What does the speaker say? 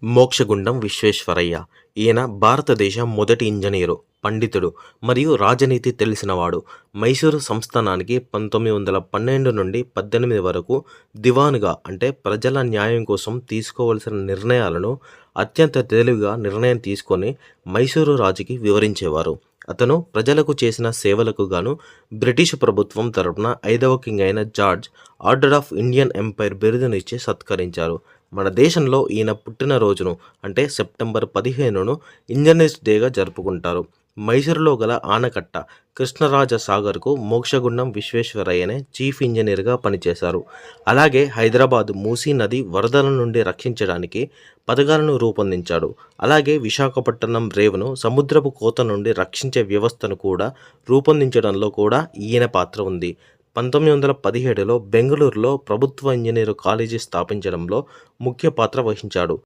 మోక్షగుండం విశ్వేశ్వరయ్య. ఈయన భారతదేశ మొదటి ఇంజనీరు, పండితుడు మరియు రాజనీతి తెలిసినవాడు. మైసూరు సంస్థానానికి 1912 నుండి 18 వరకు దివానుగా అంటే ప్రజల న్యాయం కోసం తీసుకోవలసిన నిర్ణయాలను అత్యంత తెలివిగా నిర్ణయం తీసుకొని మైసూరు రాజుకి వివరించేవారు. అతను ప్రజలకు చేసిన సేవలకు గాను బ్రిటిష్ ప్రభుత్వం తరపున 5వ కింగ్ అయిన George order of Indian empire బిరుదునిచ్చి సత్కరించారు. మన దేశంలో ఈయన పుట్టినరోజును అంటే సెప్టెంబర్ 15ను ఇంజనీర్స్ డేగా జరుపుకుంటారు. మైసూరులో గల ఆనకట్ట కృష్ణరాజ సాగర్కు మోక్షగుండం విశ్వేశ్వరయ్యనే చీఫ్ ఇంజనీర్గా పనిచేశారు. అలాగే హైదరాబాద్ మూసీ నది వరదల నుండి రక్షించడానికి పథకాలను రూపొందించాడు. అలాగే విశాఖపట్నం రేవును సముద్రపు కోత నుండి రక్షించే వ్యవస్థను కూడా రూపొందించడంలో కూడా ఈయన పాత్ర ఉంది. 1917లో బెంగళూరులో ప్రభుత్వ ఇంజనీరు కాలేజీ స్థాపించడంలో ముఖ్య పాత్ర వహించాడు.